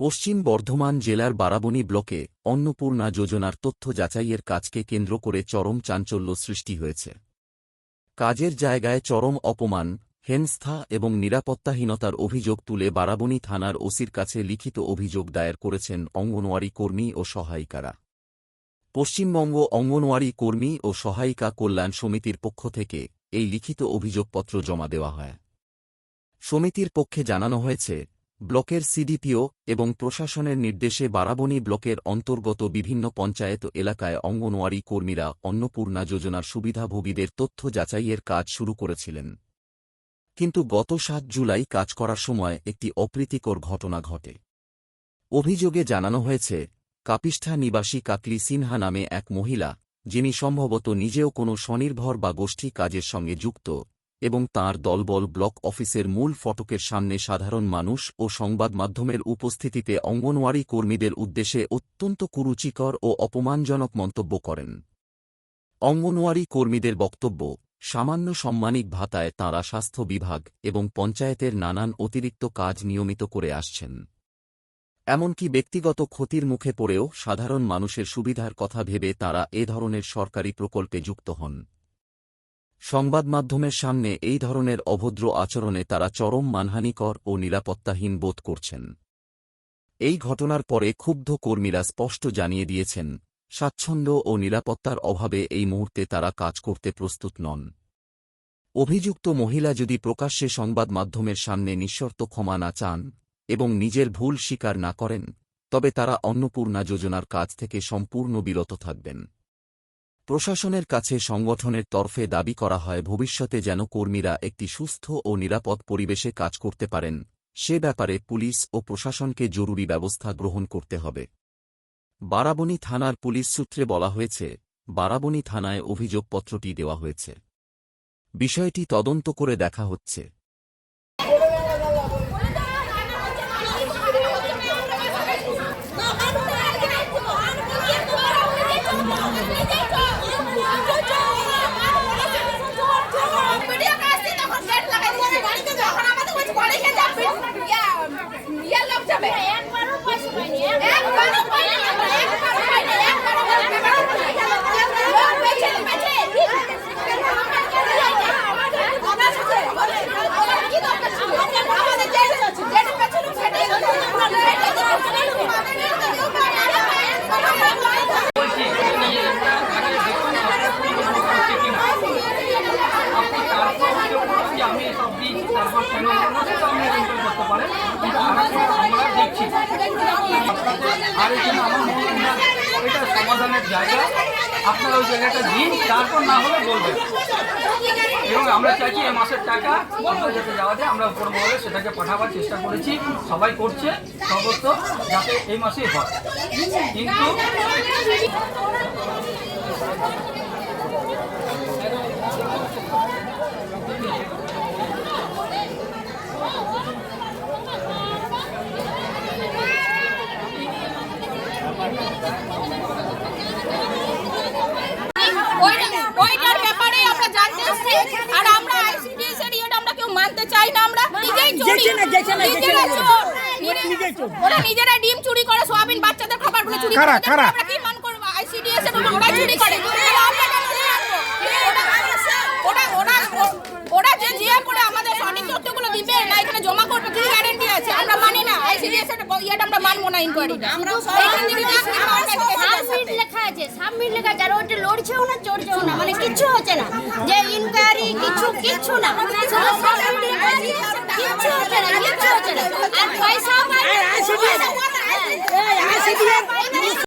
পশ্চিম বর্ধমান জেলার বারাবণী ব্লকে অন্নপূর্ণা যোজনার তথ্য যাচাইয়ের কাজকে কেন্দ্র করে চরম চাঞ্চল্য সৃষ্টি হয়েছে। কাজের জায়গায় চরম অপমান, হেনস্থা এবং নিরাপত্তাহীনতার অভিযোগ তুলে বারাবণী থানার ওসির কাছে লিখিত অভিযোগ দায়ের করেছেন অঙ্গনওয়াড়ি কর্মী ও সহায়িকারা। পশ্চিমবঙ্গ অঙ্গনওয়াড়ি কর্মী ও সহায়িকা কল্যাণ সমিতির পক্ষ থেকে এই লিখিত অভিযোগপত্র জমা দেওয়া হয়। সমিতির পক্ষে জানানো হয়েছে, ব্লকের সিডিপিও এবং প্রশাসনের নির্দেশে বারাবণী ব্লকের অন্তর্গত বিভিন্ন পঞ্চায়েত এলাকায় অঙ্গনওয়াড়ি কর্মীরা অন্নপূর্ণা যোজনার সুবিধাভোগীদের তথ্য যাচাইয়ের কাজ শুরু করেছিলেন। কিন্তু গত ৭ জুলাই কাজ করার সময় একটি অপ্রীতিকর ঘটনা ঘটে। অভিযোগে জানানো হয়েছে, কাপিষ্ঠা নিবাসী কাকলি সিনহা নামে এক মহিলা, যিনি সম্ভবত নিজেও কোনো স্বনির্ভর বা গোষ্ঠী কাজের সঙ্গে যুক্ত, এবং তাঁর দলবল ব্লক অফিসের মূল ফটকের সামনে সাধারণ মানুষ ও সংবাদ মাধ্যমের উপস্থিতিতে অঙ্গনওয়াড়ি কর্মীদের উদ্দেশ্যে অত্যন্ত কুরুচিকর ও অপমানজনক মন্তব্য করেন। অঙ্গনওয়াড়ি কর্মীদের বক্তব্য, সামান্য সম্মানিক ভাতায় তাঁরা স্বাস্থ্য বিভাগ এবং পঞ্চায়েতের নানান অতিরিক্ত কাজ নিয়মিত করে আসছেন। এমনকি ব্যক্তিগত ক্ষতির মুখে পড়েও সাধারণ মানুষের সুবিধার কথা ভেবে তাঁরা এ ধরনের সরকারি প্রকল্পে যুক্ত হন। সংবাদমাধ্যমের সামনে এই ধরনের অভদ্র আচরণে তারা চরম মানহানিকর ও নিরাপত্তাহীন বোধ করছেন। এই ঘটনার পরে ক্ষুব্ধ কর্মীরা স্পষ্ট জানিয়ে দিয়েছেন, স্বাচ্ছন্দ্য ও নিরাপত্তার অভাবে এই মুহূর্তে তারা কাজ করতে প্রস্তুত নন। অভিযুক্ত মহিলা যদি প্রকাশ্যে সংবাদ মাধ্যমের সামনে নিঃশর্ত ক্ষমা না চান এবং নিজের ভুল স্বীকার না করেন, তবে তারা অন্নপূর্ণা যোজনার কাজ থেকে সম্পূর্ণ বিরত থাকবেন। প্রশাসনের কাছে সংগঠনের তরফে দাবি করা হয়, ভবিষ্যতে যেন কর্মীরা একটি সুস্থ ও নিরাপদ পরিবেশে কাজ করতে পারেন, সে ব্যাপারে পুলিশ ও প্রশাসনকে জরুরি ব্যবস্থা গ্রহণ করতে হবে। বারাবণী থানার পুলিশ সূত্রে বলা হয়েছে, বারাবণী থানায় অভিযোগপত্রটি দেওয়া হয়েছে। বিষয়টি তদন্ত করে দেখা হচ্ছে। সমাধানের জায়গা আপনারা ওই জায়গাটা দিন, তারপর না হলে বলবেন। এবং আমরা চাইছি এই মাসের টাকা আমরা যাতে যাওয়া যায়, আমরা উপর মহলে সেটাকে পাঠাবার চেষ্টা করেছি, সবাই করছে সমস্ত, যাতে এই মাসেই হয়। কিন্তু ওইটার ব্যাপারে আমরা জানতে এসেছি, আর আমরা আইসিডিএস এর ইয়েটা আমরা কেউ মানতে চাই না। আমরা নিজেই চুরি, ওরা নিজেরা ডিম চুরি করে, সোয়াবিন বাচ্চাদের খাবারগুলো চুরি করে, আমরা কি মান করব? আইসিডিএস এর ওরা চুরি করে, ওরা যে জিয়া করে আমাদের সঠিক তথ্যগুলো দিবে না, এখানে জমা করবে, কি গ্যারান্টি আছে? আমরা মানি না আইসিডিএস এর ইয়েটা, আমরা মানবো না ইনকোয়ারিটা। আমরা সাবমিট লেখা আছে, সাবমিট লেখা আছে, আর ওটা লড়ছেও না চড়ছেও না, মানে কিচ্ছু হচ্ছে না, যে ইনকোয়ারি কিচ্ছু না, কিচ্ছু হচ্ছে না, আর পয়সা